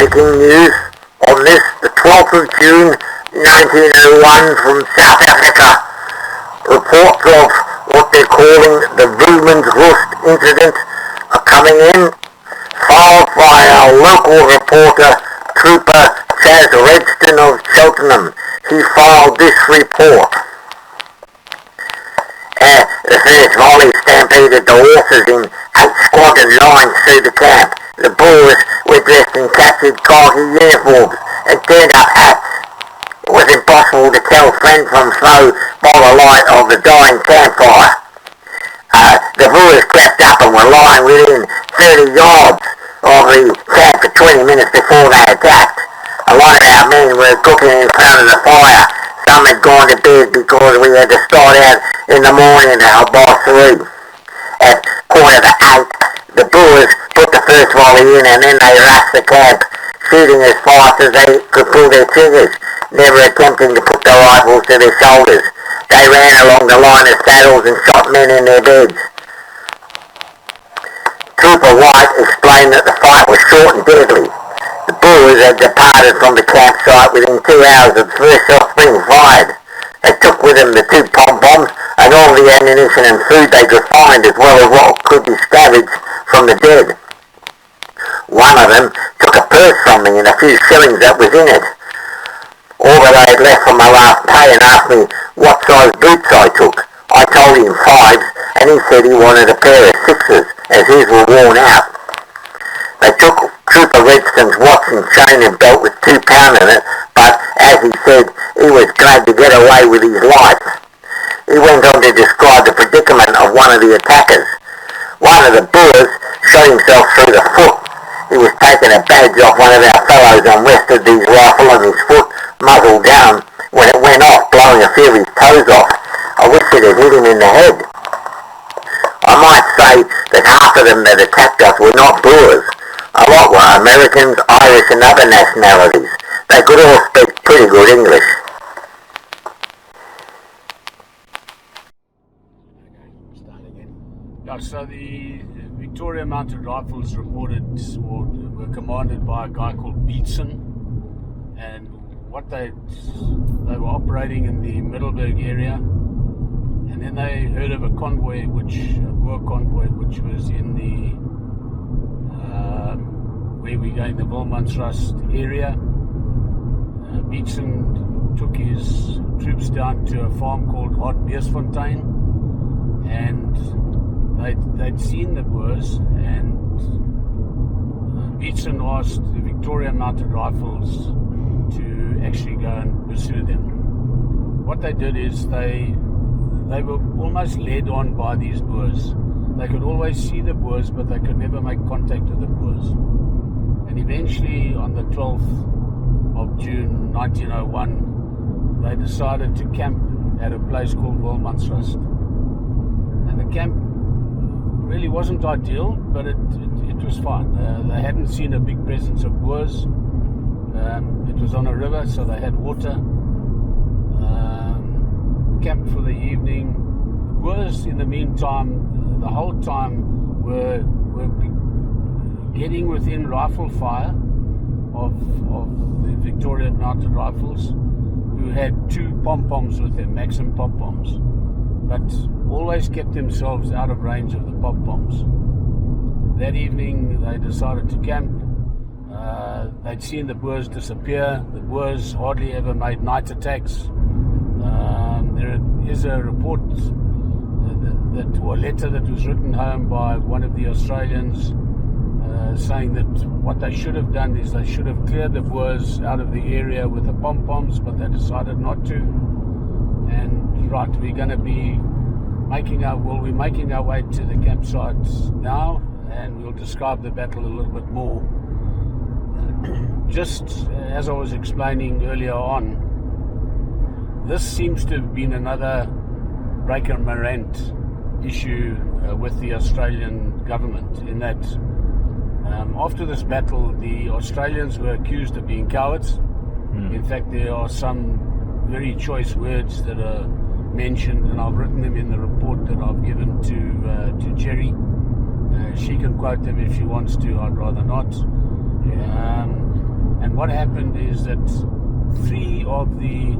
Breaking news on this, the 12th of June 1901 from South Africa. Reports of what they're calling the Wilmansrust incident are coming in, filed by our local reporter, Trooper Chaz Redston of Cheltenham. He filed this report. The first volley stampeded the horses in 8 squadron lines through the camp. The Boers were dressed in captured khaki uniforms and turned up hats. It was impossible to tell friend from foe by the light of the dying campfire. The Boers crept up and were lying within 30 yards of the camp for 20 minutes before they attacked. A lot of our men were cooking in front of the fire. Some had gone to bed because we had to start out in the morning at by 3. At 7:45, the Boers put the first volley in and then they rushed the camp, shooting as fast as they could pull their triggers, never attempting to put their rifles to their shoulders. They ran along the line of saddles and shot men in their beds. Trooper White explained that the fight was short and deadly. The Boers had departed from the campsite within 2 hours of the first shot being fired. They took with them the 2 pom-poms and all the ammunition and food they could find, as well as what could be scavenged from the dead. One of them took a purse from me and a few shillings that was in it. All that I had left from my last pay, and asked me what size boots I took. I told him 5s, and he said he wanted a pair of 6s, as his were worn out. They took Trooper Redston's watch and chain and belt with £2 in it, but as he said, he was glad to get away with his life. He went on to describe the predicament of one of the attackers. One of the Boers shot himself through the foot. He was taking a badge off one of our fellows and rested his rifle on his foot, muzzle down, when it went off, blowing a few of his toes off. I wish it had hit him in the head. I might say that half of them that attacked us were not Boers. A lot were Americans, Irish and other nationalities. They could all speak pretty good English. Yeah, so the Victoria Mounted Rifles reported or were commanded by a guy called Beatson, and what they were operating in the Middelburg area, and then they heard of a convoy, a Boer convoy, which was in the where we're going, the Wilmansrust area. Beatson took his troops down to a farm called Vlakfontein, and they'd seen the Boers, and Beatson asked the Victorian Mounted Rifles to actually go and pursue them. What they did is they were almost led on by these Boers. They could always see the Boers, but they could never make contact with the Boers. And eventually, on the 12th of June 1901, they decided to camp at a place called Wilmansrust. And the camp really wasn't ideal, but it was fine. They hadn't seen a big presence of Boers. It was on a river, so they had water. Camped for the evening. Boers, in the meantime, the whole time were getting within rifle fire of the Victorian Mounted Rifles, who had 2 pom-poms with them, Maxim pom-poms, but always kept themselves out of range of the pom-poms. That evening they decided to camp. They'd seen the Boers disappear. The Boers hardly ever made night attacks. There is a report, or a letter that was written home by one of the Australians, saying that what they should have done is they should have cleared the Boers out of the area with the pom-poms, but they decided not to. And right, we're going to be making our way to the campsite now, and we'll describe the battle a little bit more. Just as I was explaining earlier on, this seems to have been another break-and-morant issue with the Australian government, in that after this battle, the Australians were accused of being cowards. In fact, there are some very choice words that are mentioned, and I've written them in the report that I've given to Jerry. She can quote them if she wants to. I'd rather not. And what happened is that 3 of the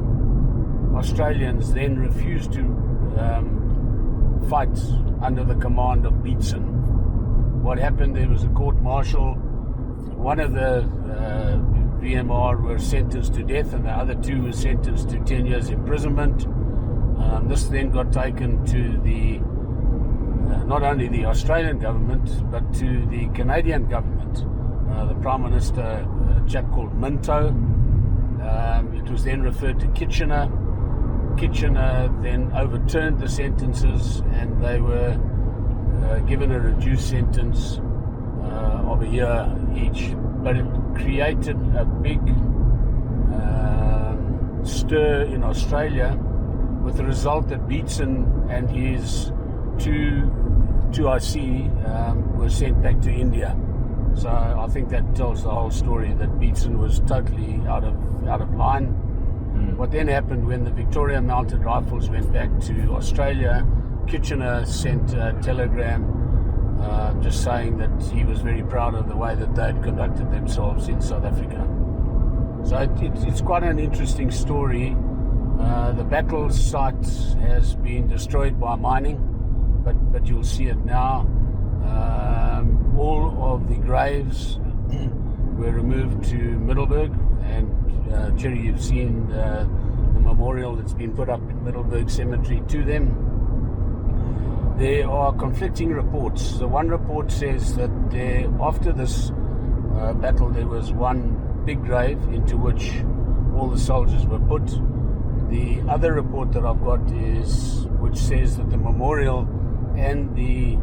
Australians then refused to fight under the command of Beatson. What happened, there was a court-martial. One of the VMR were sentenced to death, and the other 2 were sentenced to 10 years imprisonment. This then got taken to the not only the Australian government, but to the Canadian government. The Prime Minister, a chap called Minto. It was then referred to Kitchener. Kitchener then overturned the sentences, and they were given a reduced sentence of a year each. But it created a big stir in Australia, with the result that Beatson and his two Aussies were sent back to India. So I think that tells the whole story, that Beatson was totally out of line. What then happened when the Victorian Mounted Rifles went back to Australia, Kitchener sent a telegram just saying that he was very proud of the way that they had conducted themselves in South Africa. So it's quite an interesting story. The battle site has been destroyed by mining, but you'll see it now. All of the graves were removed to Middelburg, and Jerry, you've seen the memorial that's been put up in Middelburg Cemetery to them. There are conflicting reports. The one report says that after this battle there was one big grave into which all the soldiers were put. The other report that I've got which says that the memorial and the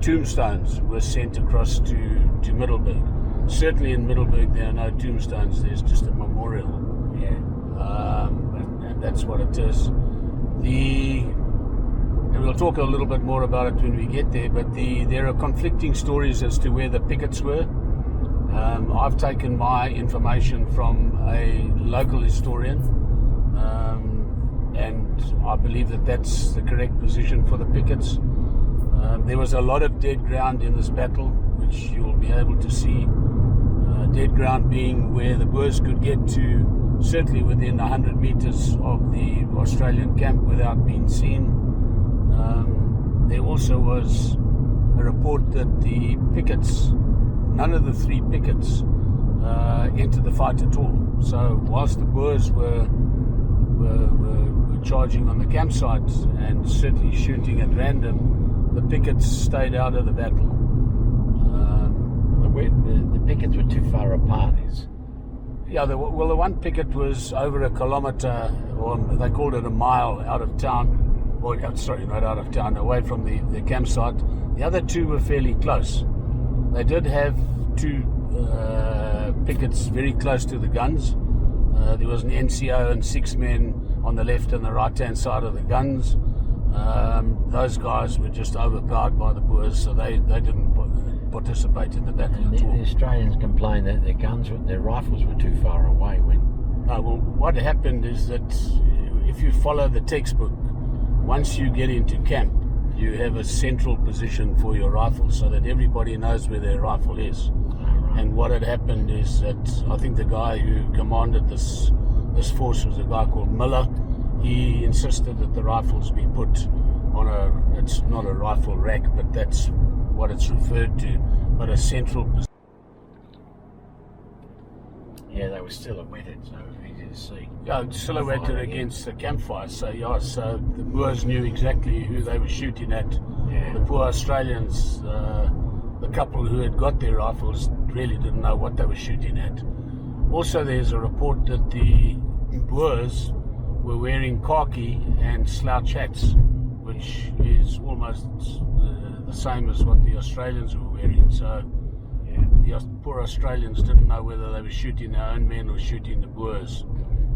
tombstones were sent across to Middelburg. Certainly in Middelburg there are no tombstones, there's just a memorial. Yeah. And that's what it is. And we'll talk a little bit more about it when we get there, but there are conflicting stories as to where the pickets were. I've taken my information from a local historian, and I believe that that's the correct position for the pickets. There was a lot of dead ground in this battle, which you'll be able to see. Dead ground being where the Boers could get to, certainly within 100 meters of the Australian camp without being seen. There also was a report that the pickets, none of the 3 pickets entered the fight at all. So whilst the Boers were charging on the campsite and certainly shooting at random, the pickets stayed out of the battle. The pickets were too far apart. Yeah, the one picket was over a kilometre, or they called it a mile, out of town. Well, sorry, not out of town, away from the campsite. The other 2 were fairly close. They did have 2 pickets very close to the guns. There was an NCO and 6 men on the left and the right-hand side of the guns. Those guys were just overpowered by the Boers, so they didn't participate in the battle at all. The Australians complained that their rifles were too far away. Well, what happened is that if you follow the textbook, once you get into camp, you have a central position for your rifle so that everybody knows where their rifle is. Right. And what had happened is that I think the guy who commanded this force was a guy called Miller. He insisted that the rifles be put on it's not a rifle rack, but that's what it's referred to, but a central position. Yeah, they were silhouetted, so it was easy to see. Yeah, silhouetted against the campfire. So the Boers knew exactly who they were shooting at. Yeah. The poor Australians, the couple who had got their rifles, really didn't know what they were shooting at. Also, there's a report that the Boers were wearing khaki and slouch hats, which is almost the same as what the Australians were wearing. So the poor Australians didn't know whether they were shooting their own men or shooting the Boers.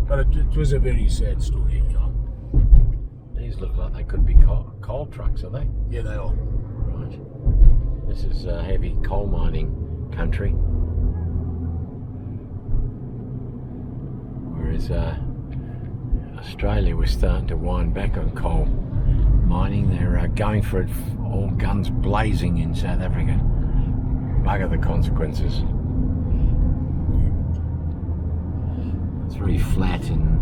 But it was a very sad story. Yeah. These look like they could be coal trucks, are they? Yeah, they are. Right. This is heavy coal mining country. Whereas Australia was starting to wind back on coal mining. They're going for it, all guns blazing in South Africa. Bugger the consequences. It's very flat and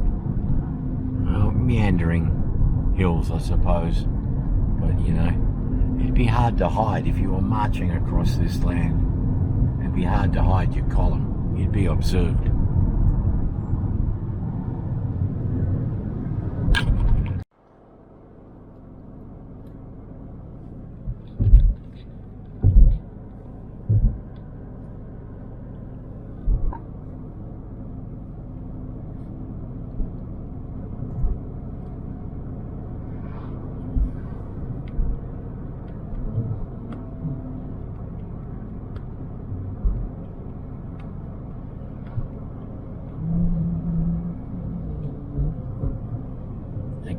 meandering hills, I suppose. But you know, it'd be hard to hide if you were marching across this land. It'd be hard to hide your column. You'd be observed.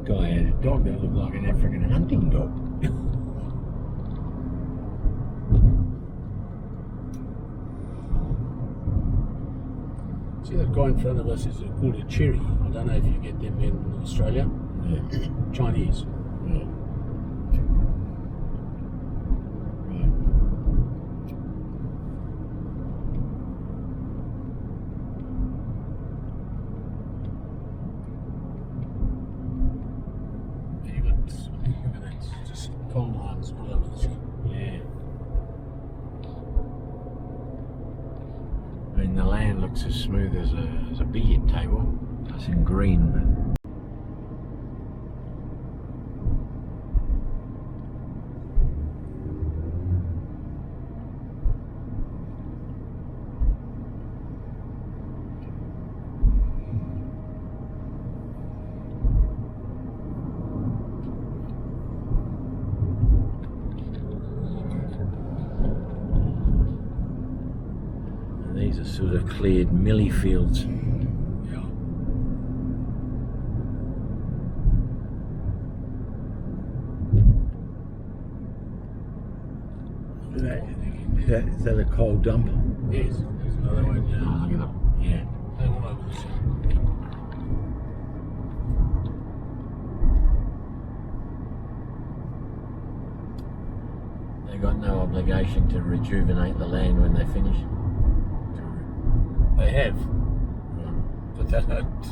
Guy had a dog that looked like an African hunting dog. See that guy in front of us is called a cherry. I don't know if you get them in Australia. Yeah. Chinese. Yeah. Coal mines all over the ship. Yeah. I mean, the land looks as smooth as a billiard table. It's in green, but these are sort of cleared millie fields. Yeah. Is that a coal dump? Yes, there's another one. Yeah. Oh, look at them. Yeah. They're all over the ship. They got no obligation to rejuvenate the land when they finish. They have, but they don't.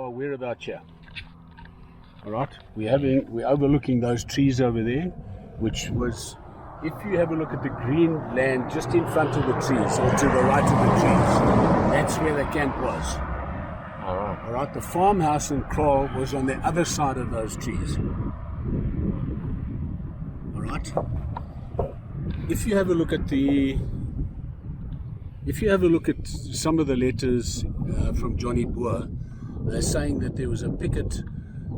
We're about here. All right, we're overlooking those trees over there, which was, if you have a look at the green land just in front of the trees or to the right of the trees, that's where the camp was. All right. All right, the farmhouse and kraal was on the other side of those trees. All right. If you have a look at some of the letters from Johnny Boer, they're saying that there was a picket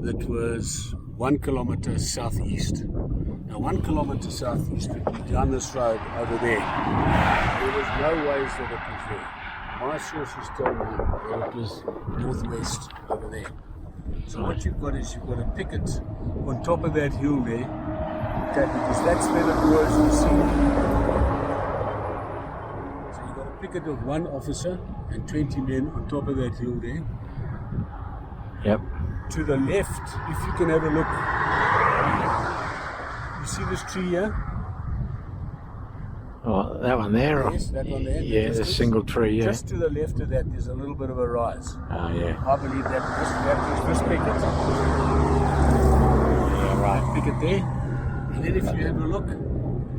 that was 1 kilometre southeast. Now 1 kilometre southeast would be down this road over there. There was no ways that it was there. My sources tell me that it was northwest over there. So what you've got is you've got a picket on top of that hill there, okay, because that's where the Boers were seen. So you've got a picket of 1 officer and 20 men on top of that hill there. Yep. To the left, if you can have a look, you see this tree here? Oh, that one there? Yes, that one there. Yeah, the single tree, yeah. Just to the left of that, there's a little bit of a rise. Oh, yeah. I believe that was this picket. Yeah, right. Picket there. And then if you have a look,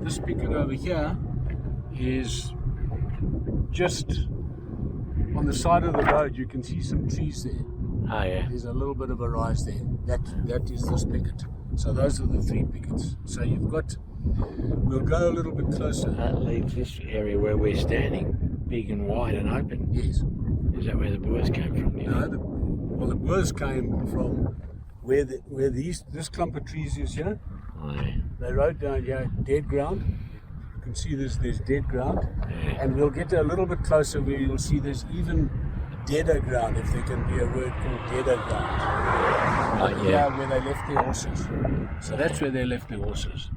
this picket over here is just on the side of the road. You can see some trees there. Oh, yeah. There's a little bit of a rise there. That is this picket. So those are the 3 pickets. So you've got We'll go a little bit closer. That leaves this area where we're standing big and wide and open. Yes. Is that where the Boers came from? No, the Boers came from where this clump of trees is here. Oh, yeah. They rode down here, dead ground. You can see there's dead ground. Yeah. And we'll get a little bit closer where you'll see there's even deader ground, if there can be a word called deader ground. Yeah. Where they left their horses. So that's where they left their horses.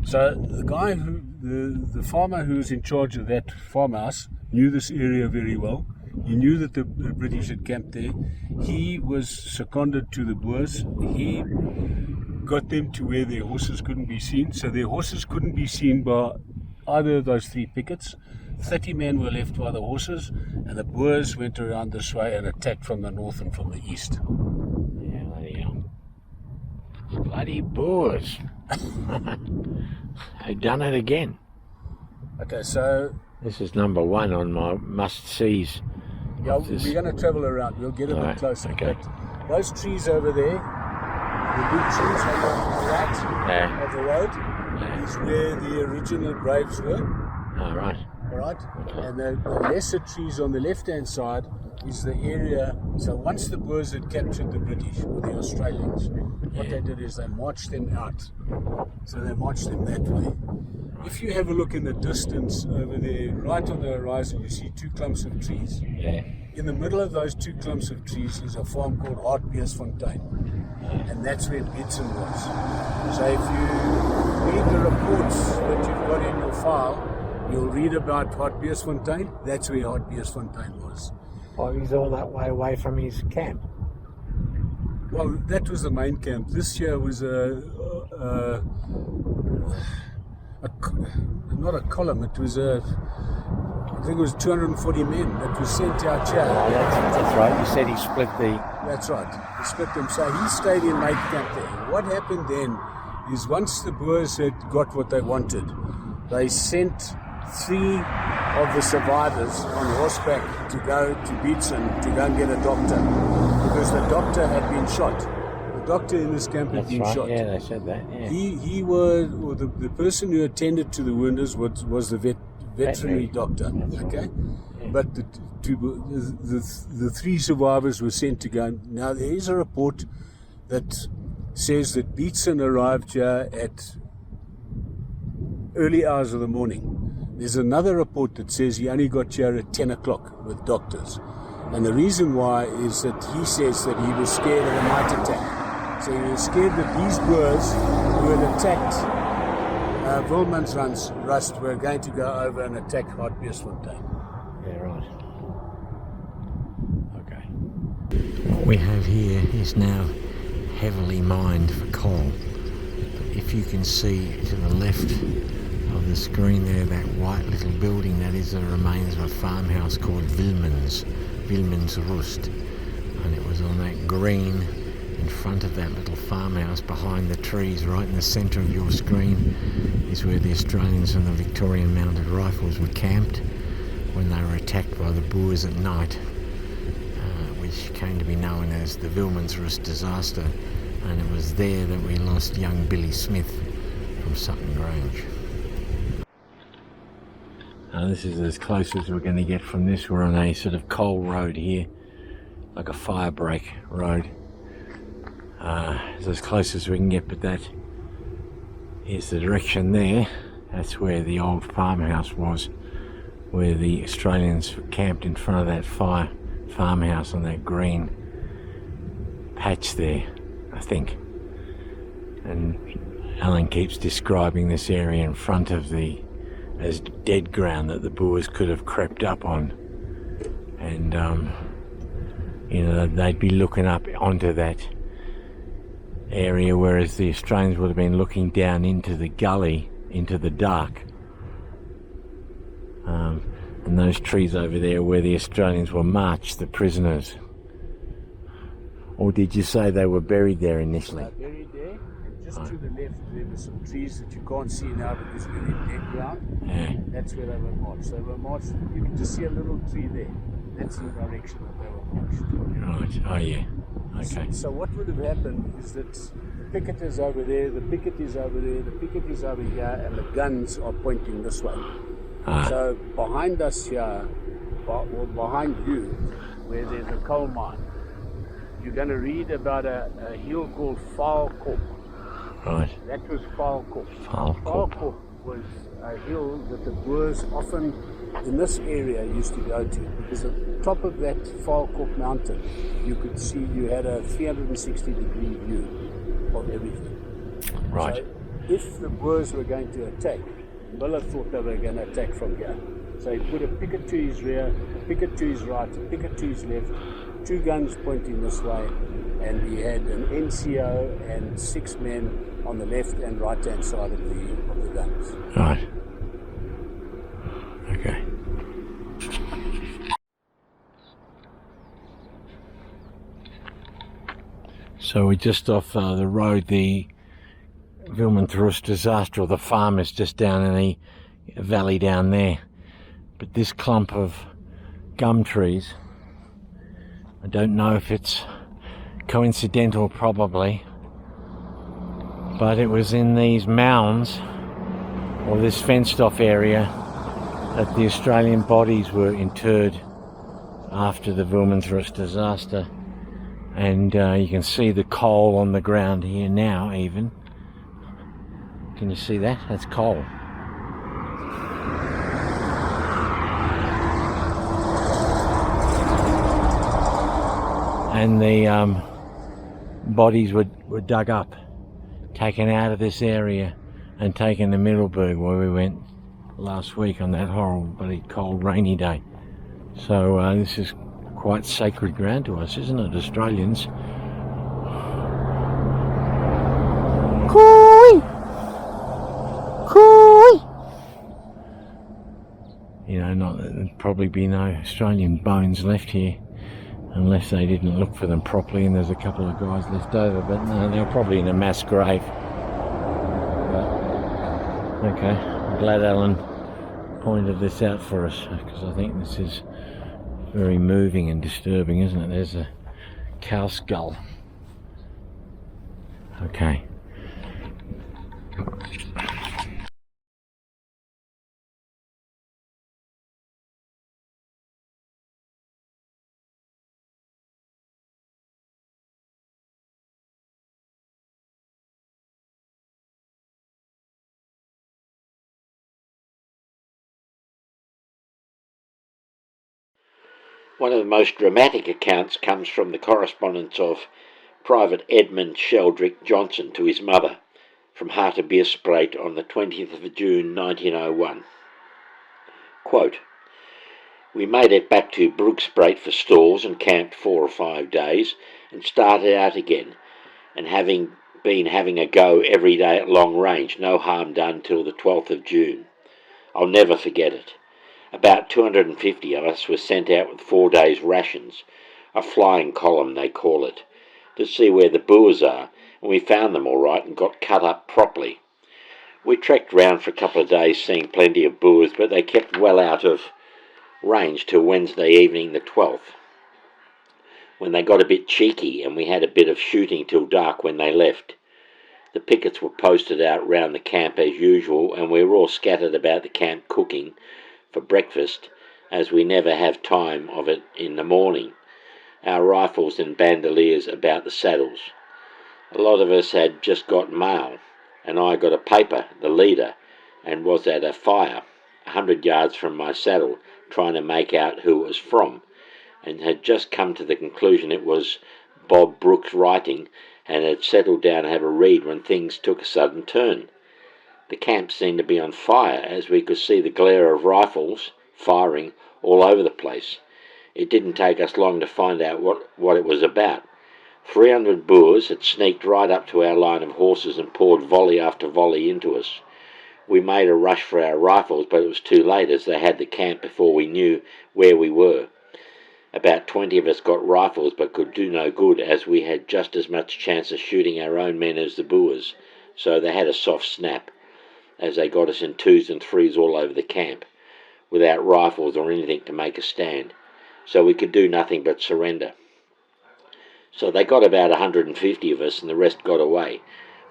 So the guy the farmer who's in charge of that farmhouse knew this area very well. He knew that the British had camped there. He was seconded to the Boers. He got them to where their horses couldn't be seen. So their horses couldn't be seen by either of those three pickets. 30 men were left by the horses, and the Boers went around this way and attacked from the north and from the east. Yeah, bloody hell. Bloody Boers. They've done it again. Okay, so This is number one on my must-sees. yeah, we're going to travel around. We'll get a bit closer. Okay. But those trees over there, the big trees on the right of the road, is where the original graves were. All right. All right, and the lesser trees on the left-hand side is the area. So once the Boers had captured the British or the Australians, what they did is they marched them out. So they marched them that way. If you have a look in the distance over there, right on the horizon, you see two clumps of trees. Yeah. In the middle of those two clumps of trees is a farm called Vlakfontein, and that's where Beetson was. So if you read the reports that you've got in your file, you'll read about Vlakfontein. That's where Vlakfontein was. Well, he's all that way away from his camp. Well, that was the main camp. This year was not a column. It was I think it was 240 men that was sent out here. Oh, that's right. You said he split the... That's right. He split them. So he stayed in mate camp there. What happened then is once the Boers had got what they wanted, they sent 3 of the survivors on horseback to go to Beetson to go and get a doctor, because the doctor had been shot. The doctor in this camp had been shot. Yeah, they said that. Yeah. He was, or the person who attended to the wounded was the veterinary doctor. Okay, Yeah. but the 3 survivors were sent to go. Now there is a report that says that Beetson arrived here at early hours of the morning. There's another report that says he only got here at 10 o'clock with doctors. And the reason why is that he says that he was scared of a night attack. So he was scared that these Boers who had attacked Wilmansrust were going to go over and attack Vlakfontein. Yeah, right. Okay. What we have here is now heavily mined for coal. If you can see to the left of the screen there, that white little building, that is the remains of a farmhouse called Wilmansrust, and it was on that green in front of that little farmhouse behind the trees right in the centre of your screen is where the Australians and the Victorian mounted rifles were camped when they were attacked by the Boers at night, which came to be known as the Wilmansrust disaster, and it was there that we lost young Billy Smith from Sutton Grange. Now this is as close as we're going to get from this. We're on a sort of coal road here, like a fire break road. It's as close as we can get, but that is the direction there. That's where the old farmhouse was, where the Australians camped in front of that farmhouse on that green patch there, I think. And Alan keeps describing this area in front of as dead ground that the Boers could have crept up on, and you know, they'd be looking up onto that area, whereas the Australians would have been looking down into the gully, into the dark. And those trees over there where the Australians were marched, the prisoners. Or did you say they were buried there initially? Buried there, and just to the left there were some trees that you can't see now because we're in dead ground. Yeah. That's where they were marched. They were marched. You can just see a little tree there. That's the direction that they were marched. Right. Oh yeah. Okay. So what would have happened is that the picket is over there, the picket is over there, the picket is over here, and the guns are pointing this way. So behind us here, behind you, where there's a coal mine, you're going to read about a hill called Vlakfontein. Right. That was Vlakfontein. Vlakfontein was a hill that the Boers often in this area used to go to, because at the top of that Vlakfontein mountain you could see you had a 360-degree view of everything. Right. So if the Boers were going to attack, Miller thought they were going to attack from here. So he put a picket to his rear, a picket to his right, a picket to his left, 2 guns pointing this way, and he had an NCO and 6 men on the left and right hand side of the guns. Right. Okay. So we're just off the road, the Wilmansrust disaster, or the farm is just down in the valley down there. But this clump of gum trees, I don't know if it's coincidental, probably, but it was in these mounds, or this fenced off area, that the Australian bodies were interred after the Wilmansrust disaster. And you can see the coal on the ground here now even. Can you see that? That's coal. And the bodies were dug up, taken out of this area and taken to Middelburg, where we went last week on that horrible, bloody cold, rainy day. So this is quite sacred ground to us, isn't it, Australians? Cooey! Cooey! You know, there'd probably be no Australian bones left here, unless they didn't look for them properly and there's a couple of guys left over, but no, they're probably in a mass grave. But, okay, I'm glad Alan pointed this out for us, because I think this is very moving and disturbing, isn't it? There's a cow skull. Okay. One of the most dramatic accounts comes from the correspondence of Private Edmund Sheldrick Johnson to his mother from Hartbeespoort on the 20th of June 1901. Quote, "We made it back to Brookspruit for stores and camped 4 or 5 days and started out again, and having a go every day at long range, no harm done till the 12th of June. I'll never forget it. About 250 of us were sent out with 4 days' rations, a flying column they call it, to see where the Boers are, and we found them all right and got cut up properly. We trekked round for a couple of days seeing plenty of Boers, but they kept well out of range till Wednesday evening the 12th, when they got a bit cheeky and we had a bit of shooting till dark when they left. The pickets were posted out round the camp as usual, and we were all scattered about the camp cooking for breakfast, as we never have time of it in the morning, our rifles and bandoliers about the saddles. A lot of us had just got mail, and I got a paper, the leader, and was at a fire 100 yards from my saddle, trying to make out who it was from, and had just come to the conclusion it was Bob Brooks' writing, and had settled down to have a read when things took a sudden turn. The camp seemed to be on fire, as we could see the glare of rifles firing all over the place. It didn't take us long to find out what it was about. 300 Boers had sneaked right up to our line of horses and poured volley after volley into us. We made a rush for our rifles, but it was too late, as they had the camp before we knew where we were. About 20 of us got rifles, but could do no good, as we had just as much chance of shooting our own men as the Boers, so they had a soft snap, as they got us in 2s and 3s all over the camp, without rifles or anything to make a stand, so we could do nothing but surrender. So they got about 150 of us and the rest got away.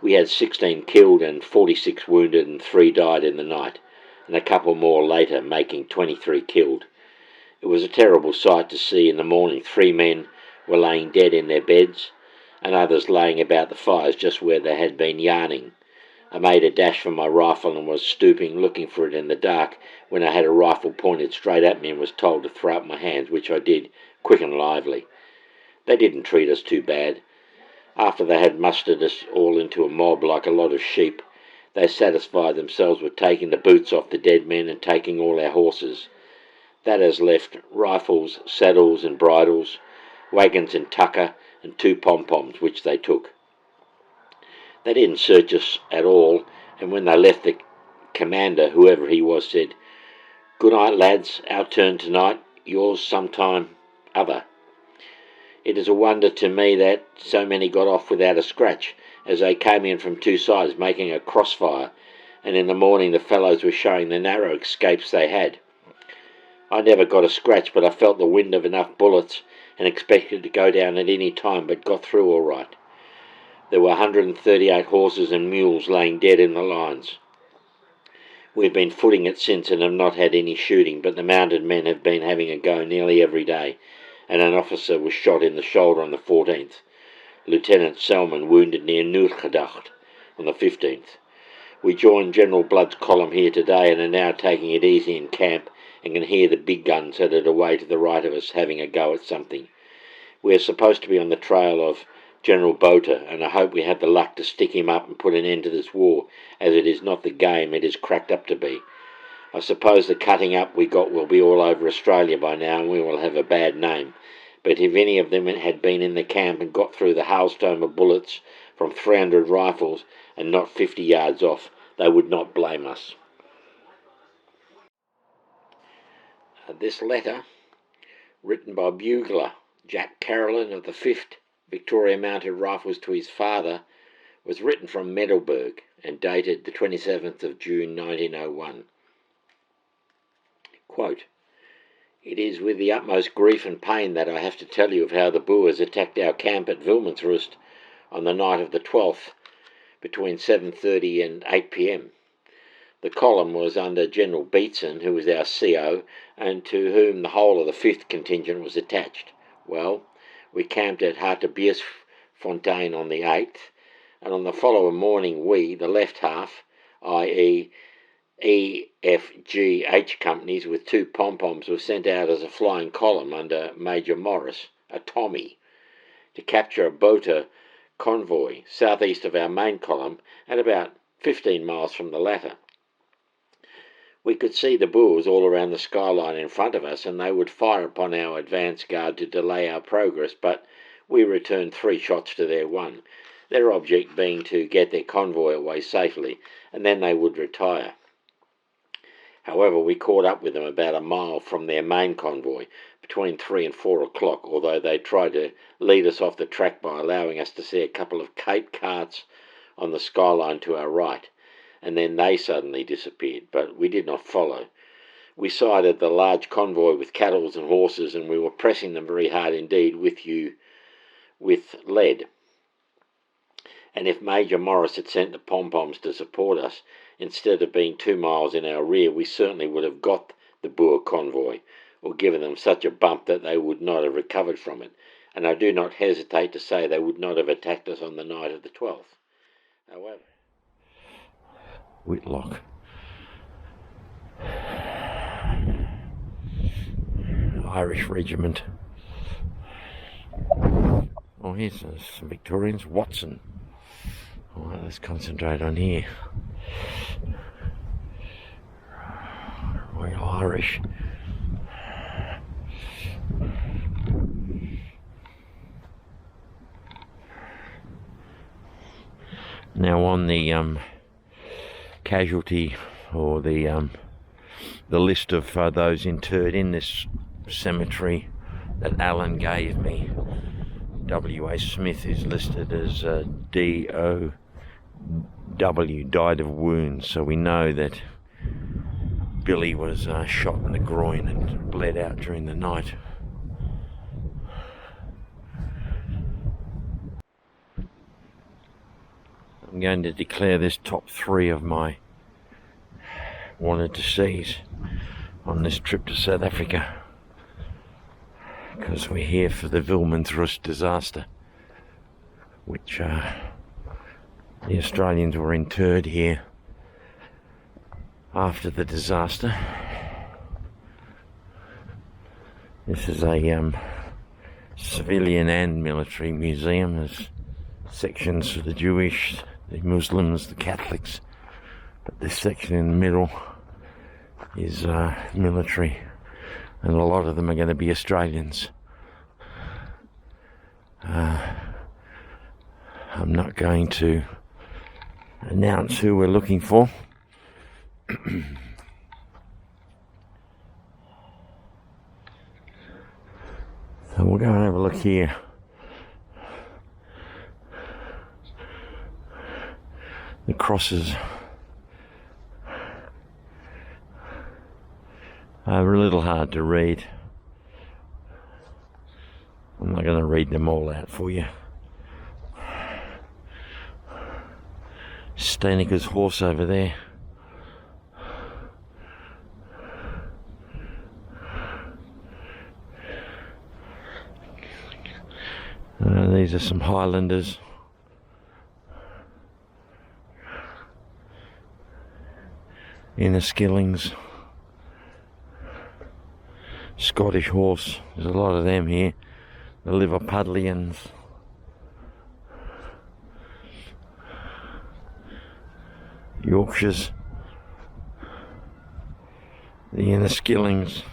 We had 16 killed and 46 wounded and 3 died in the night, and a couple more later, making 23 killed. It was a terrible sight to see. In the morning 3 men were laying dead in their beds and others laying about the fires just where they had been yarning. I made a dash for my rifle and was stooping looking for it in the dark when I had a rifle pointed straight at me and was told to throw up my hands, which I did, quick and lively. They didn't treat us too bad. After they had mustered us all into a mob like a lot of sheep, they satisfied themselves with taking the boots off the dead men and taking all our horses. That has left rifles, saddles and bridles, wagons and tucker, and 2 pom-poms, which they took. They didn't search us at all, and when they left, the commander, whoever he was, said, "Good night, lads, our turn tonight, yours sometime other." It is a wonder to me that so many got off without a scratch, as they came in from 2 sides making a crossfire, and in the morning the fellows were showing the narrow escapes they had. I never got a scratch, but I felt the wind of enough bullets and expected to go down at any time, but got through all right. There were 138 horses and mules laying dead in the lines. We've been footing it since and have not had any shooting, but the mounted men have been having a go nearly every day, and an officer was shot in the shoulder on the 14th. Lieutenant Selman wounded near Noordgedacht on the 15th. We joined General Blood's column here today and are now taking it easy in camp and can hear the big guns that are away to the right of us having a go at something. We are supposed to be on the trail of General Botha, and I hope we have the luck to stick him up and put an end to this war, as it is not the game it is cracked up to be. I suppose the cutting up we got will be all over Australia by now and we will have a bad name, but if any of them had been in the camp and got through the hailstorm of bullets from 300 rifles and not 50 yards off, they would not blame us. This letter, written by Bugler Jack Carolyn of the 5th Victoria Mounted Rifles to his father, was written from Middelburg and dated the 27th of June 1901. Quote, "It is with the utmost grief and pain that I have to tell you of how the Boers attacked our camp at Wilmansrust on the night of the 12th between 7:30 and 8 p.m. The column was under General Beetson, who was our CO, and to whom the whole of the 5th contingent was attached. Well, we camped at Vlakfontein on the 8th, and on the following morning we, the left half, i.e. E, F, G, H companies with 2 pom-poms, were sent out as a flying column under Major Morris, a Tommy, to capture a Botha convoy southeast of our main column and about 15 miles from the latter. We could see the Boers all around the skyline in front of us, and they would fire upon our advance guard to delay our progress, but we returned 3 shots to their 1, their object being to get their convoy away safely, and then they would retire. However, we caught up with them about a mile from their main convoy, between 3 and 4 o'clock, although they tried to lead us off the track by allowing us to see a couple of Cape carts on the skyline to our right, and then they suddenly disappeared, but we did not follow. We sighted the large convoy with cattle and horses, and we were pressing them very hard indeed with lead. And if Major Morris had sent the pom-poms to support us, instead of being 2 miles in our rear, we certainly would have got the Boer convoy, or given them such a bump that they would not have recovered from it, and I do not hesitate to say they would not have attacked us on the night of the 12th. However, Whitlock. Irish regiment. Oh, here's some Victorians. Watson. All right, let's concentrate on here. Royal Irish. Now on the casualty, or the list of those interred in this cemetery that Alan gave me, W.A. Smith is listed as D.O.W., died of wounds, so we know that Billy was shot in the groin and bled out during the night. I'm going to declare this top 3 of my wanted to sees on this trip to South Africa, because we're here for the Wilmansrust disaster, which the Australians were interred here after the disaster. This is a civilian and military museum. There's sections for the Jewish, the Muslims, the Catholics, but this section in the middle is military, and a lot of them are going to be Australians. I'm not going to announce who we're looking for. So we'll go and have a look here. The crosses are a little hard to read. I'm not going to read them all out for you. Steineker's horse over there. These are some Highlanders. Inniskillings. Scottish horse. There's a lot of them here. The Liverpudlians. Yorkshires. The Inniskillings.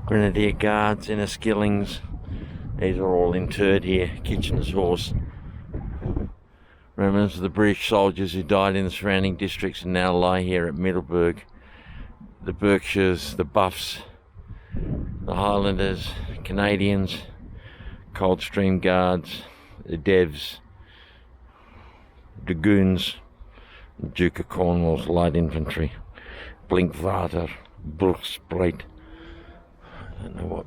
Grenadier Guards, Inniskillings. These are all interred here. Kitchener's horse. Remnants of the British soldiers who died in the surrounding districts and now lie here at Middelburg. The Berkshires, the Buffs, the Highlanders, Canadians, Coldstream Guards, the Devs, Dragoons, the Duke of Cornwall's Light Infantry, Blinkwater, Brugspruit. I don't know what.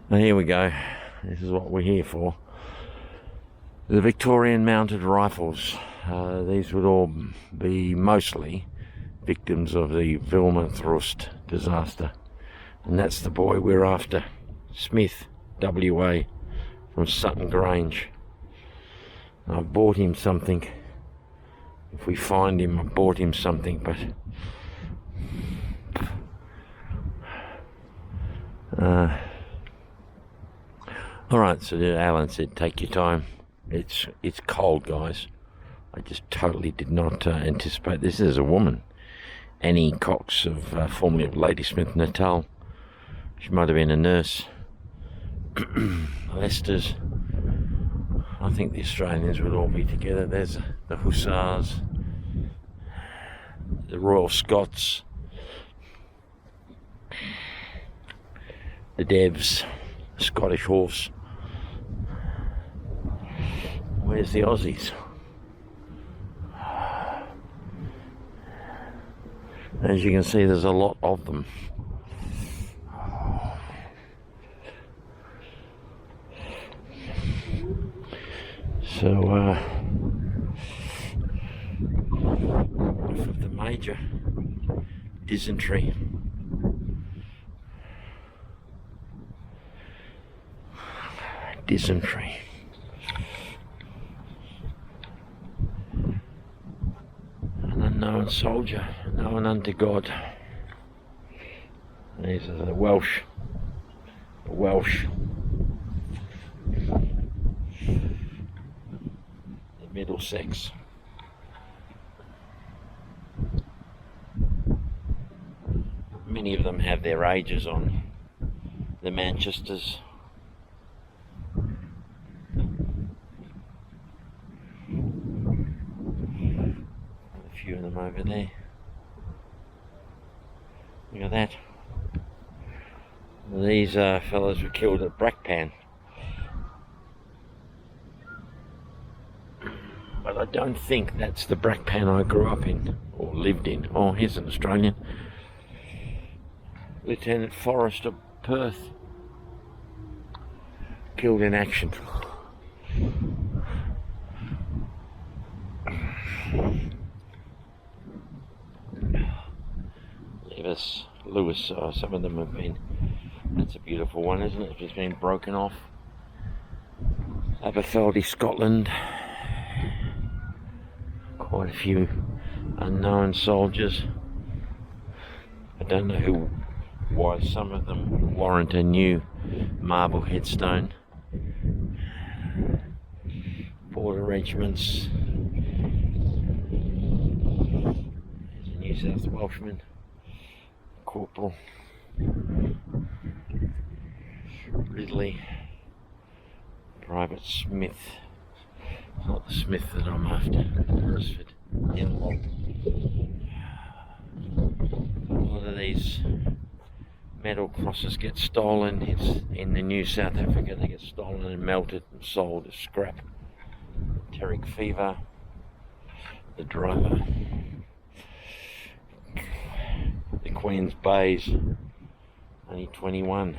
Now here we go. This is what we're here for. The Victorian mounted rifles. These would all be mostly victims of the Wilmansrust disaster. And that's the boy we're after. Smith, WA, from Sutton Grange. I've bought him something. If we find him, I've bought him something, but alright, so Alan said take your time. It's cold, guys. I just totally did not anticipate this. There's a woman, Annie Cox, formerly of Ladysmith Natal. She might have been a nurse. Leicester's. I think the Australians would all be together. There's the Hussars, the Royal Scots, the Devs, the Scottish Horse. Where's the Aussies? As you can see, there's a lot of them. So, of the major dysentery. Dysentery. An unknown soldier, known unto God. These are the Welsh. The Welsh. The Middlesex. Many of them have their ages on. The Manchesters. A few of them over there. Look at that. These fellas were killed at Vlakfontein. But I don't think that's the Vlakfontein I grew up in, or lived in. Oh, here's an Australian. Lieutenant Forrest of Perth. Killed in action. Lewis, some of them have been, that's a beautiful one, isn't it? It's just been broken off. Aberfeldy, Scotland. Quite a few unknown soldiers. I don't know why some of them warrant a new marble headstone. Border regiments. There's a New South Welshman. Corporal Ridley. Private Smith. It's not the Smith that I'm after. Beresford. Inlock. A lot of these metal crosses get stolen. It's in the New South Africa. They get stolen and melted and sold as scrap. Terric fever. The driver. The Queen's Bays. Only 21.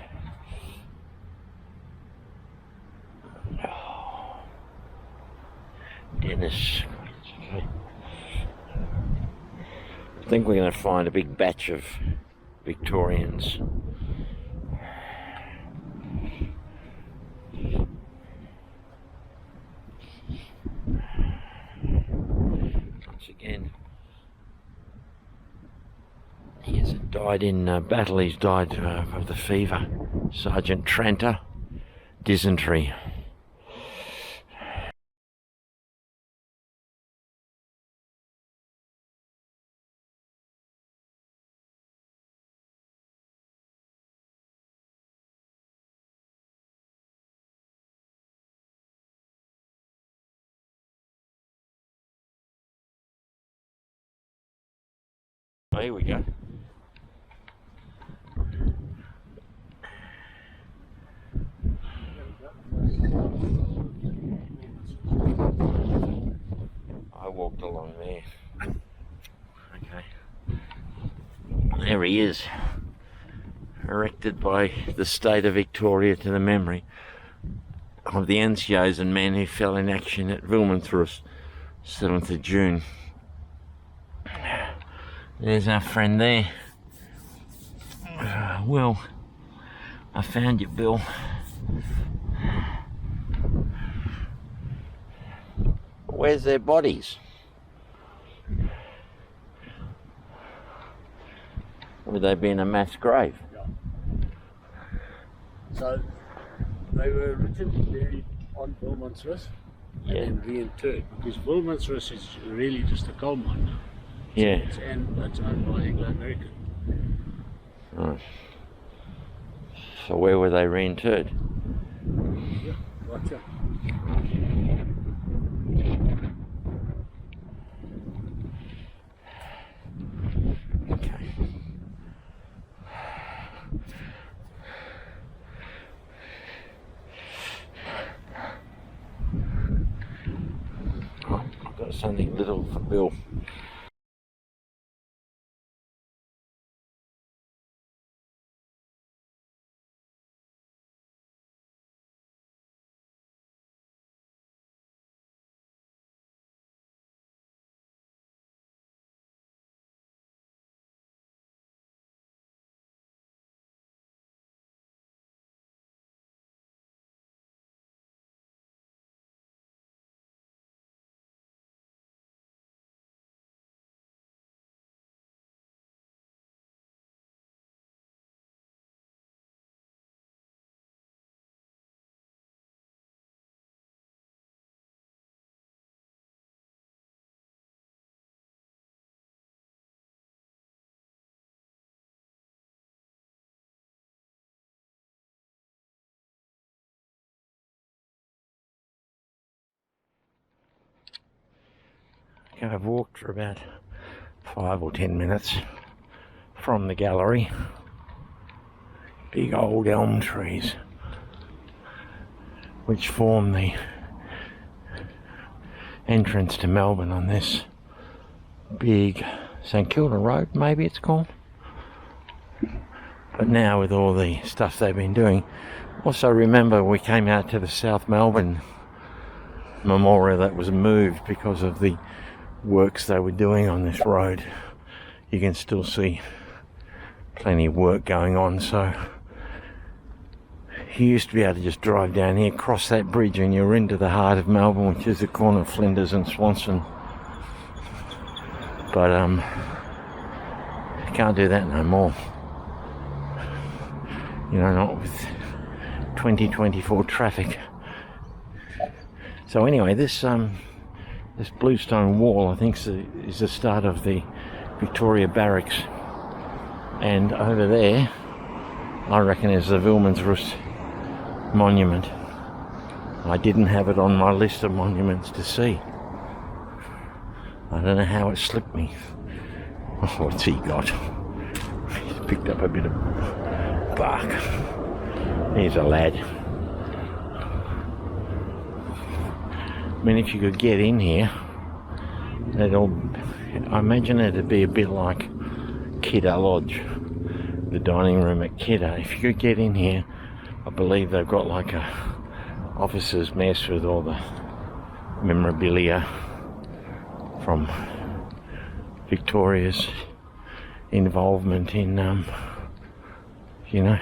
Dennis. Okay. I think we're going to find a big batch of Victorians. Once again, he hasn't died in battle, he's died of the fever. Sergeant Tranter, dysentery. Oh, here we go. I walked along there. Okay. There he is. Erected by the state of Victoria to the memory of the NCOs and men who fell in action at Wilmansrust, 7th of June. There's our friend there. Well, I found you, Bill. Where's their bodies? Would they be in a mass grave? Yeah. So they were originally buried on Wilmansrust and then reinterred, because Wilmansrust is really just a coal mine now. Yeah. It's owned by Anglo-American. Right. So where were they reinterred? Yeah, right here. Okay. Oh, I've got something little for Bill. Okay, I've walked for about 5 or 10 minutes from the gallery. Big old elm trees which form the entrance to Melbourne on this big St Kilda Road, maybe it's called. But now with all the stuff they've been doing, also remember we came out to the South Melbourne Memorial that was moved because of the works they were doing on this road. You can still see plenty of work going on. So you used to be able to just drive down here, cross that bridge, and you're into the heart of Melbourne, which is the corner of Flinders and Swanston. But you can't do that no more. You know, not with 2024 traffic. So anyway, this bluestone wall, I think, is the start of the Victoria Barracks, and over there I reckon is the Wilmansrust monument. I didn't have it on my list of monuments to see. I don't know how it slipped me. Oh, what's he got? He's picked up a bit of bark. Here's a lad. I mean, if you could get in here, I imagine it'd be a bit like Kidder Lodge, the dining room at Kidder. If you could get in here, I believe they've got like a officer's mess with all the memorabilia from Victoria's involvement in, you know,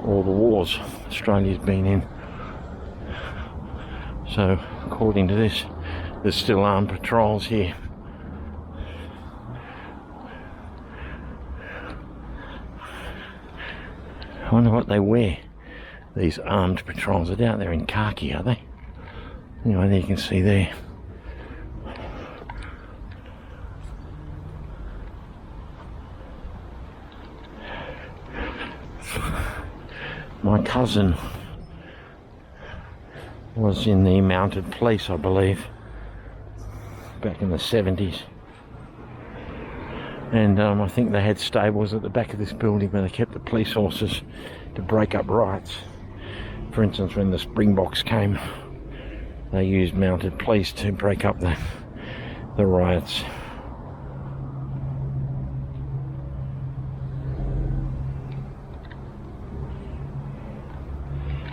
all the wars Australia's been in. So, according to this, there's still armed patrols here. I wonder what they wear, these armed patrols. I doubt they're in khaki, are they? Anyway, there you can see there. My cousin was in the mounted police, I believe, back in the 70s. And I think they had stables at the back of this building where they kept the police horses to break up riots. For instance, when the Springboks came, they used mounted police to break up the riots.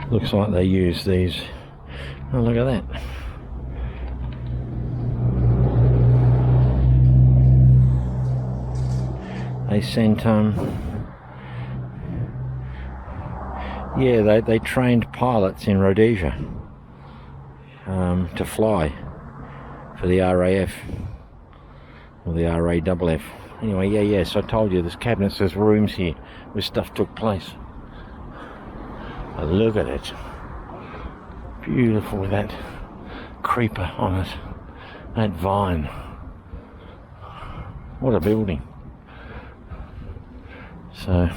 Looks like they use these. Oh, look at that. They sent, yeah, they trained pilots in Rhodesia to fly for the RAF or the RAFF. Anyway, yes, I told you, there's cabinets, there's rooms here where stuff took place. Oh, look at it. Beautiful with that creeper on it, that vine. What a building. So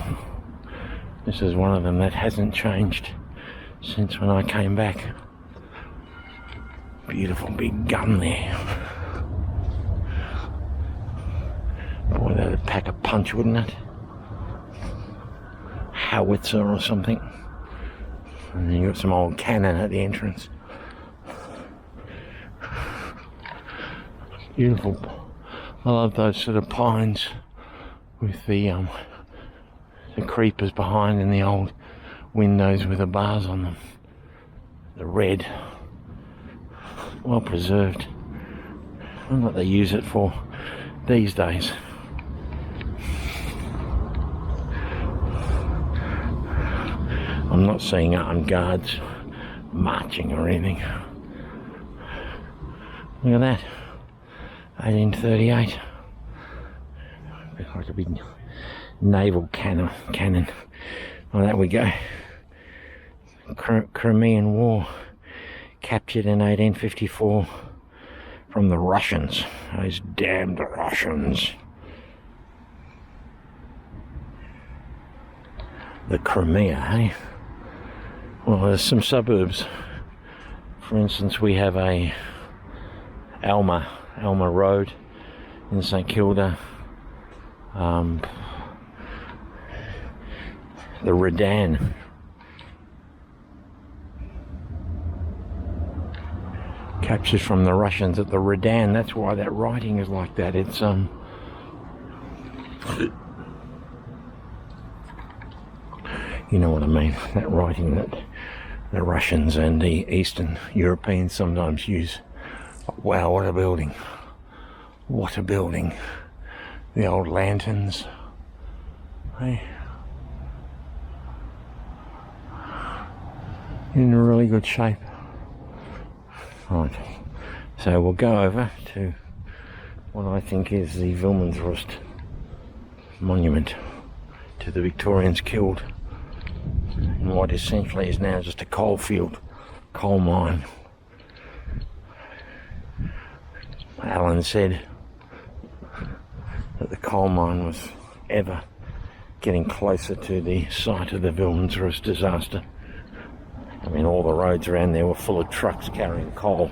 this is one of them that hasn't changed since when I came back. Beautiful big gun there. Boy, that'd pack a punch, wouldn't it? Howitzer or something. And then you got some old cannon at the entrance. Beautiful. I love those sort of pines with the creepers behind and the old windows with the bars on them. The red. Well preserved. I don't know what they use it for these days. I'm not seeing armed guards marching or anything. Look at that. 1838. Looks like a big naval cannon. Well, there we go. Crimean War, captured in 1854 from the Russians. Those damned Russians. The Crimea, eh? Well, there's some suburbs. For instance, we have a Alma Road in St Kilda. The Redan. Captured from the Russians at the Redan. That's why that writing is like that. It's you know what I mean, that writing that the Russians and the Eastern Europeans sometimes use Wow, what a building. What a building. The old lanterns. Hey. In really good shape. Right. So we'll go over to what I think is the Wilmansrust monument to the Victorians killed in what essentially is now just a coal field, coal mine. Alan said that the coal mine was ever getting closer to the site of the Wilmansrust disaster. I mean, all the roads around there were full of trucks carrying coal.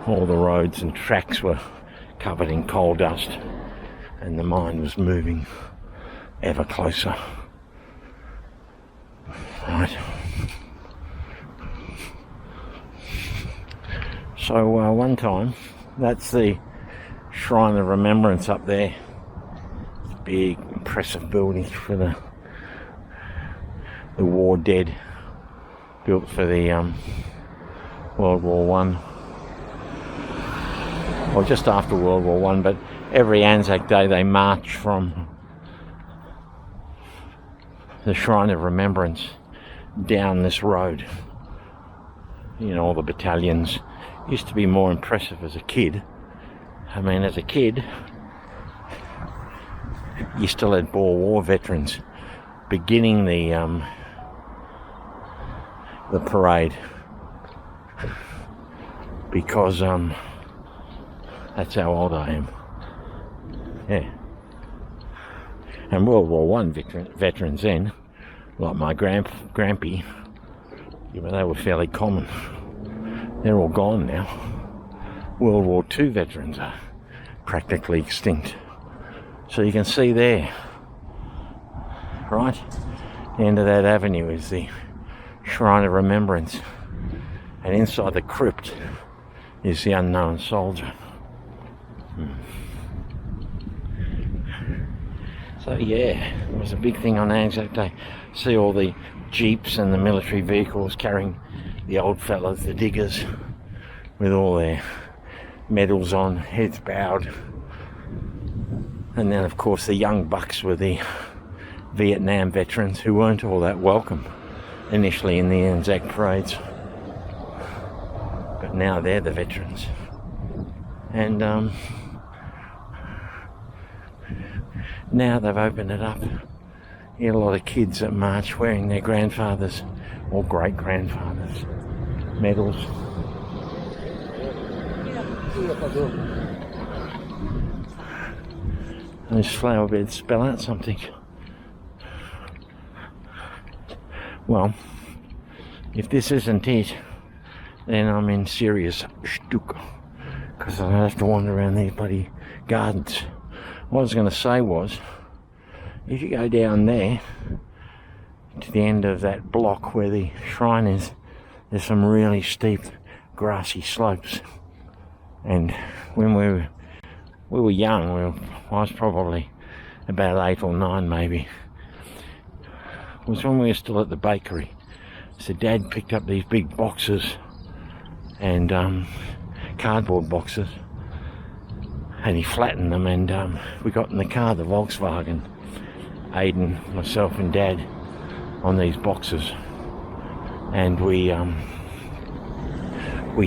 All the roads and tracks were covered in coal dust, and the mine was moving ever closer. Right. So one time, that's the Shrine of Remembrance up there. It's a big, impressive building for the war dead, built for the World War One, or just after World War One. But every Anzac Day they march from the Shrine of Remembrance down this road. You know, all the battalions. Used to be more impressive as a kid. I mean, as a kid, you still had Boer War veterans beginning the parade, because that's how old I am. Yeah. And World War One veterans then, like my grampy, you know, they were fairly common. They're all gone now. World War II veterans are practically extinct. So you can see there, right? The end of that avenue is the Shrine of Remembrance. And inside the crypt is the unknown soldier. So yeah, it was a big thing on Anzac Day. See all the jeeps and the military vehicles carrying the old fellas, the diggers, with all their medals on, heads bowed. And then of course the young bucks were the Vietnam veterans, who weren't all that welcome initially in the Anzac parades. But now they're the veterans. And now they've opened it up. You get a lot of kids that march wearing their grandfathers or great-grandfathers medals. Those flower beds spell out something. Well, if this isn't it, then I'm in serious shtuck, because I have to wander around these bloody gardens. What I was going to say was, if you go down there to the end of that block where the shrine is, there's some really steep grassy slopes. And when we were young, I was probably about 8 or 9 maybe. It was when we were still at the bakery. So Dad picked up these big boxes and cardboard boxes, and he flattened them, and we got in the car, the Volkswagen, Aidan, myself and Dad, on these boxes, and we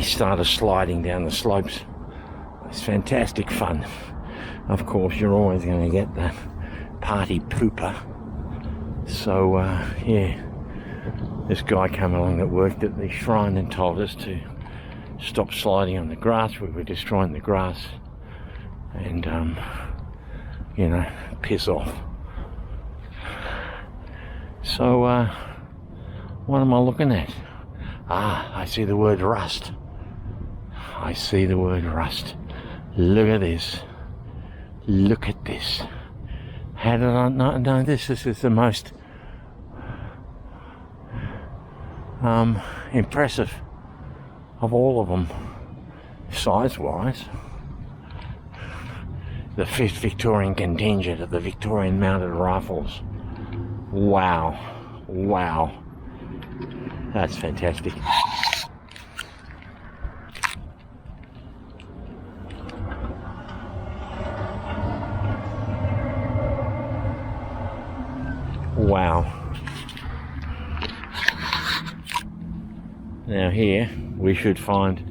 started sliding down the slopes. It's fantastic fun. Of course, you're always going to get the party pooper. So yeah, this guy came along that worked at the shrine and told us to stop sliding on the grass. We were destroying the grass, and you know, piss off. So what am I looking at? I see the word rust. I see the word rust. Look at this. Look at this. How did I not know this? This is the most impressive of all of them, size-wise. The 5th Victorian contingent of the Victorian Mounted Rifles. Wow. Wow. That's fantastic. Wow. Now here we should find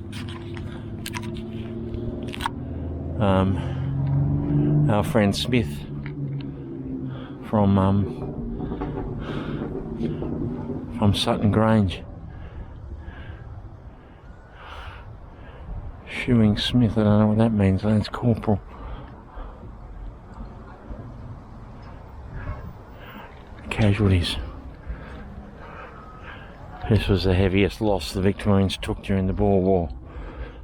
our friend Smith from Sutton Grange. Shoeing Smith, I don't know what that means. Lance Corporal. Casualties. This was the heaviest loss the Victorians took during the Boer War.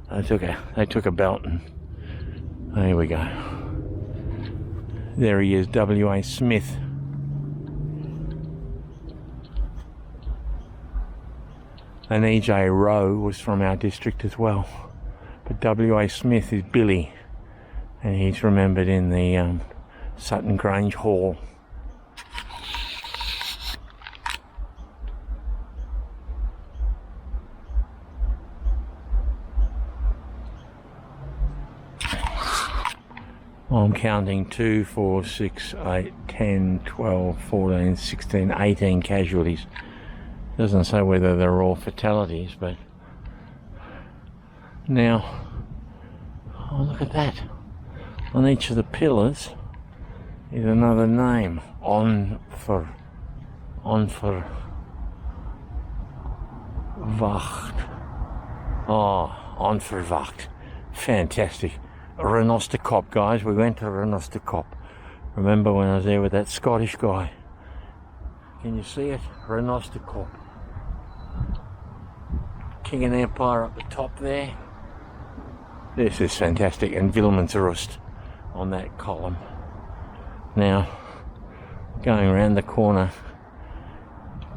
They took a belt, and here we go. There he is, W.A. Smith. And E.J. Rowe was from our district as well. But W.A. Smith is Billy, and he's remembered in the Sutton Grange Hall. I'm counting 2, 4, 6, 8, 10, 12, 14, 16, 18 casualties. Doesn't say whether they're all fatalities, but now, oh, look at that. On each of the pillars is another name. Onverwacht. Oh, onverwacht. Fantastic. Renostekop, guys. We went to Renostekop. Remember when I was there with that Scottish guy? Can you see it? Renostekop. King and Empire up the top there. This is fantastic. And Wilmansrust on that column. Now, going around the corner,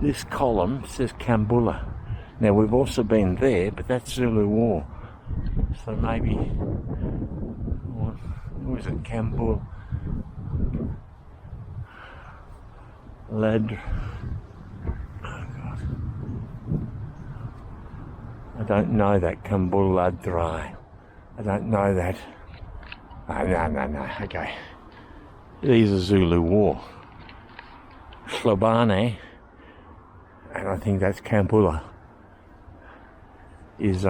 this column says Kambula. Now, we've also been there, but that's Zulu War. So maybe, what was it, Kambul? Lad. Oh God. I don't know that Kambul Ladrai. I don't know that. Oh, no. Okay. These are Zulu War. Slobane, and I think that's Kambula, is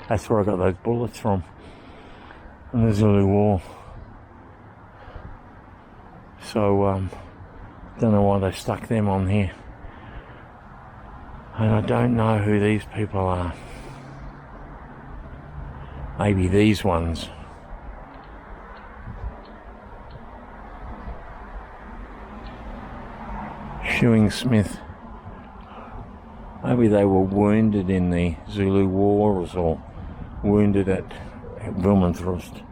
that's where I got those bullets from in the Zulu War. So don't know why they stuck them on here, and I don't know who these people are. Maybe these ones. Shoeing Smith. Maybe they were wounded in the Zulu Wars or wounded at Wilmansrust.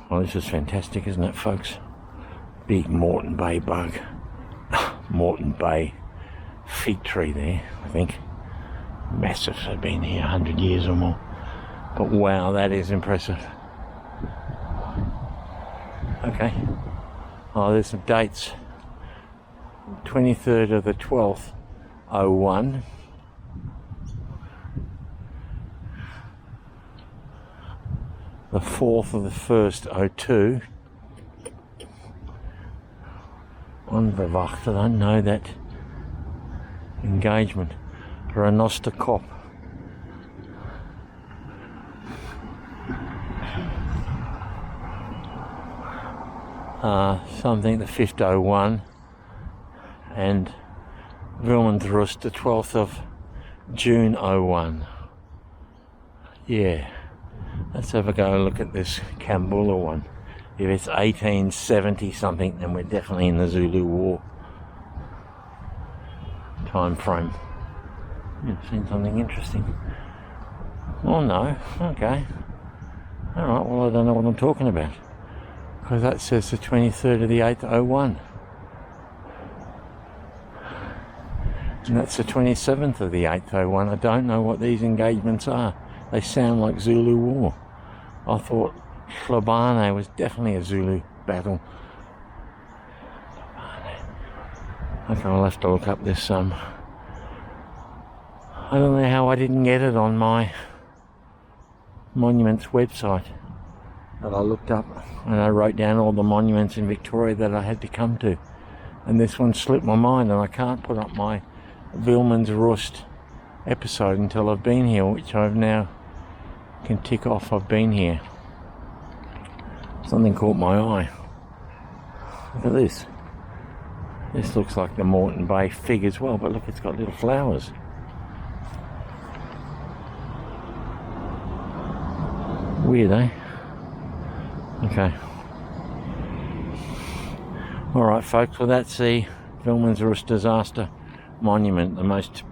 Oh, this is fantastic, isn't it, folks? Big Moreton Bay bug. Moreton Bay fig tree there, I think. Massive. They've been here 100 years or more. But wow, that is impressive. Okay. Oh, there's some dates. 23rd of the 12th, 01. The 4th of the 1st, 02. Onverwacht, I don't know that engagement. Renostekop. Something the 5th, 01. And Wilmansrust, the 12th of June, 01. Yeah. Let's have a go look at this Kambula one. If it's 1870 something, then we're definitely in the Zulu War time frame. You've seen something interesting. Oh no, okay. Alright, well I don't know what I'm talking about. Because that says the 23rd of the 8th, 01. And that's the 27th of the 8th, 01. I don't know what these engagements are. They sound like Zulu War. I thought Slobane was definitely a Zulu battle. Okay, I'll have to look up this I don't know how I didn't get it on my monuments website that I looked up, and I wrote down all the monuments in Victoria that I had to come to. and this one slipped my mind, and I can't put up my Wilmansrust episode until I've been here, which I've now can tick off I've been here. Something caught my eye. Look at this. This looks like the Moreton Bay fig as well, but look, it's got little flowers. Weird, eh? Okay. Alright folks, well that's the Wilmansrust disaster monument, the most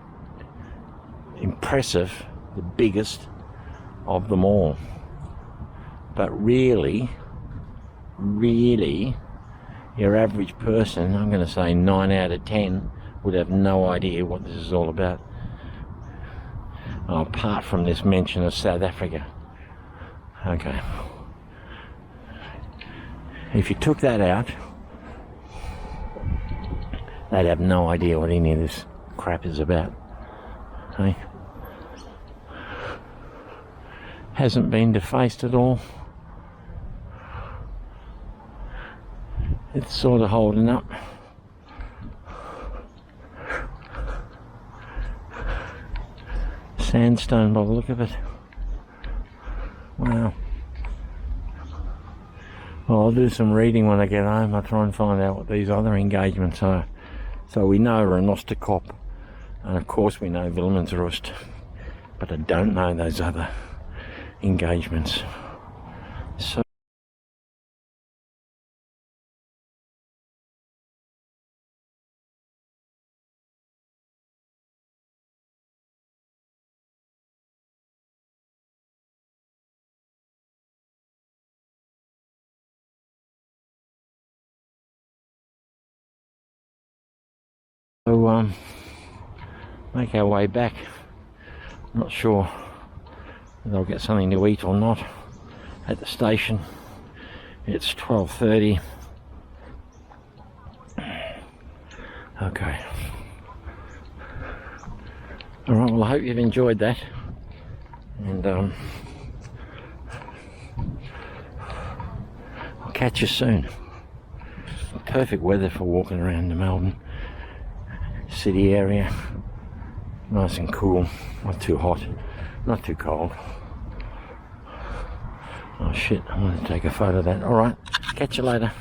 impressive, the biggest of them all. But really, your average person, I'm going to say 9 out of 10, would have no idea what this is all about. Apart from this mention of South Africa. Okay. If you took that out, they'd have no idea what any of this crap is about. Hey? Hasn't been defaced at all. It's sort of holding up. Sandstone by the look of it. Wow. Well, I'll do some reading when I get home. I'll try and find out what these other engagements are. So we know Renostekop, and of course we know Wilmansrust, but I don't know those other engagements. So make our way back. I'm not sure whether I'll get something to eat or not at the station. It's 12:30. Okay. Alright, well I hope you've enjoyed that. And I'll catch you soon. Perfect weather for walking around the Melbourne city area. Nice and cool, not too hot, not too cold. Oh shit, I'm going to take a photo of that. Alright, catch you later.